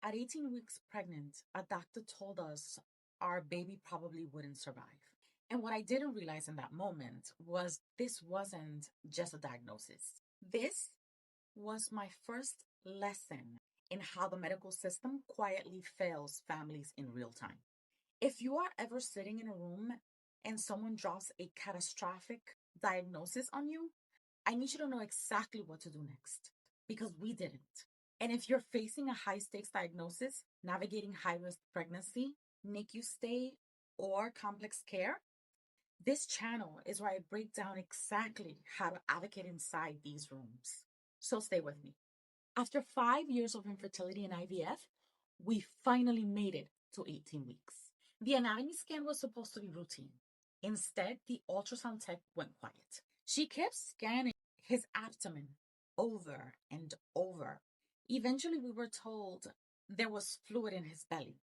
At 18 weeks pregnant, a doctor told us our baby probably wouldn't survive. And what I didn't realize in that moment was this wasn't just a diagnosis. This was my first lesson in how the medical system quietly fails families in real time. If you are ever sitting in a room and someone drops a catastrophic diagnosis on you, I need you to know exactly what to do next because we didn't. And if you're facing a high stakes diagnosis, navigating high risk pregnancy, NICU stay, or complex care, this channel is where I break down exactly how to advocate inside these rooms. So stay with me. After 5 years of infertility and IVF, we finally made it to 18 weeks. The anatomy scan was supposed to be routine. Instead, the ultrasound tech went quiet. She kept scanning his abdomen over and over. Eventually, we were told there was fluid in his belly.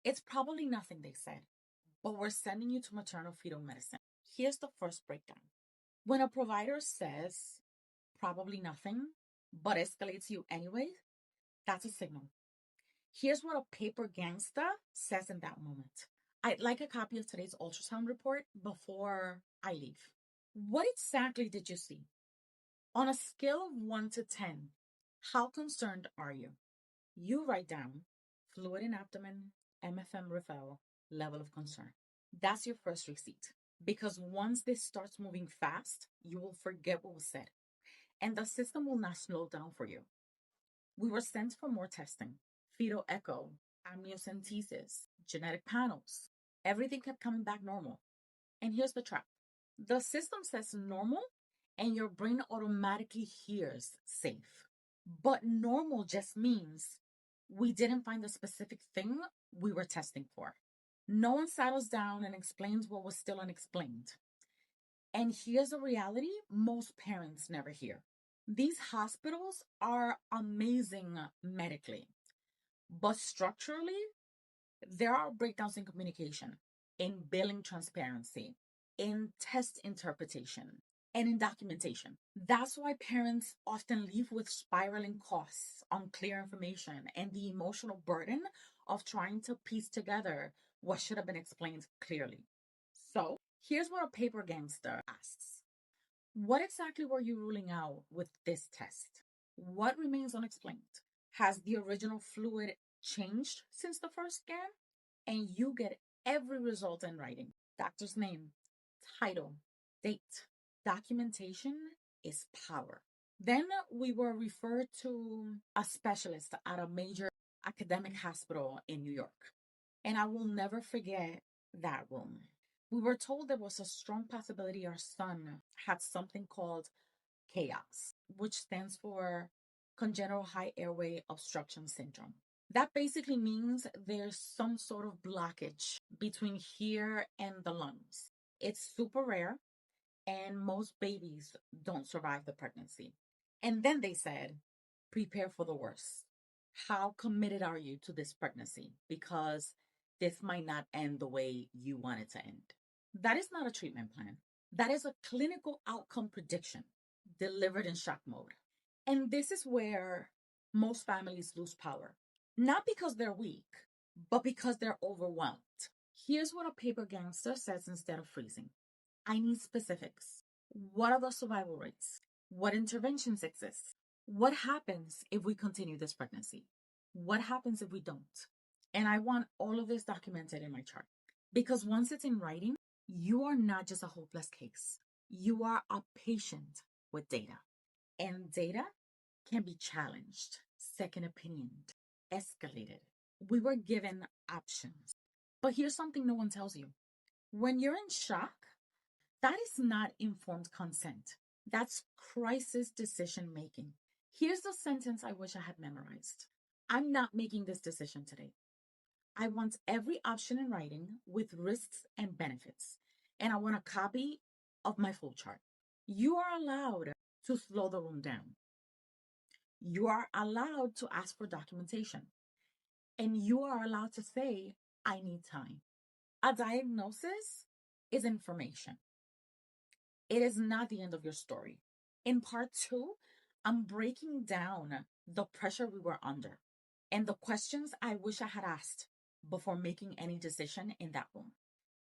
It's probably nothing, they said, but we're sending you to maternal fetal medicine. Here's the first breakdown. When a provider says probably nothing, but escalates you anyway, that's a signal. Here's what a paper gangsta says in that moment. I'd like a copy of today's ultrasound report before I leave. What exactly did you see? On a scale of 1 to 10, how concerned are you? You write down fluid in abdomen, MFM referral, level of concern. That's your first receipt. Because once this starts moving fast, you will forget what was said. And the system will not slow down for you. We were sent for more testing. Fetal echo, amniocentesis, genetic panels. Everything kept coming back normal. And here's the trap. The system says normal, and your brain automatically hears safe. But normal just means we didn't find the specific thing we were testing for. No one settles down and explains what was still unexplained. And here's a reality most parents never hear. These hospitals are amazing medically, but structurally, there are breakdowns in communication, in billing transparency, in test interpretation, and in documentation. That's why parents often leave with spiraling costs, unclear information, and the emotional burden of trying to piece together what should have been explained clearly. So, here's what a paper gangster asks. What exactly were you ruling out with this test? What remains unexplained? Has the original fluid changed since the first scan? And you get every result in writing. Doctor's name, title, date. Documentation is power. Then we were referred to a specialist at a major academic hospital in New York. And I will never forget that room. We were told there was a strong possibility our son had something called chaos, which stands for congenital high airway obstruction syndrome. That basically means there's some sort of blockage between here and the lungs. It's super rare, and most babies don't survive the pregnancy. And then they said, prepare for the worst. How committed are you to this pregnancy? Because this might not end the way you want it to end. That is not a treatment plan. That is a clinical outcome prediction delivered in shock mode. And this is where most families lose power. Not because they're weak, but because they're overwhelmed. Here's what a paper gangster says instead of freezing. I need specifics. What are the survival rates? What interventions exist? What happens if we continue this pregnancy? What happens if we don't? And I want all of this documented in my chart. Because once it's in writing, you are not just a hopeless case. You are a patient with data. And data can be challenged, second opinioned, escalated. We were given options. But here's something no one tells you. When you're in shock, that is not informed consent. That's crisis decision making. Here's the sentence I wish I had memorized. I'm not making this decision today. I want every option in writing with risks and benefits. And I want a copy of my full chart. You are allowed to slow the room down. You are allowed to ask for documentation. And you are allowed to say, I need time. A diagnosis is information. It is not the end of your story. In part 2, I'm breaking down the pressure we were under, and the questions I wish I had asked before making any decision in that room.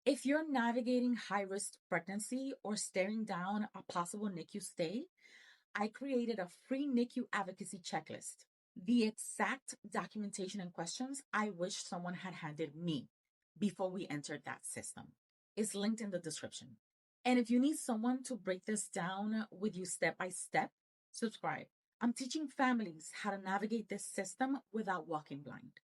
If you're navigating high risk pregnancy or staring down a possible NICU stay, I created a free NICU advocacy checklist. The exact documentation and questions I wish someone had handed me before we entered that system is linked in the description. And if you need someone to break this down with you step by step, subscribe. I'm teaching families how to navigate this system without walking blind.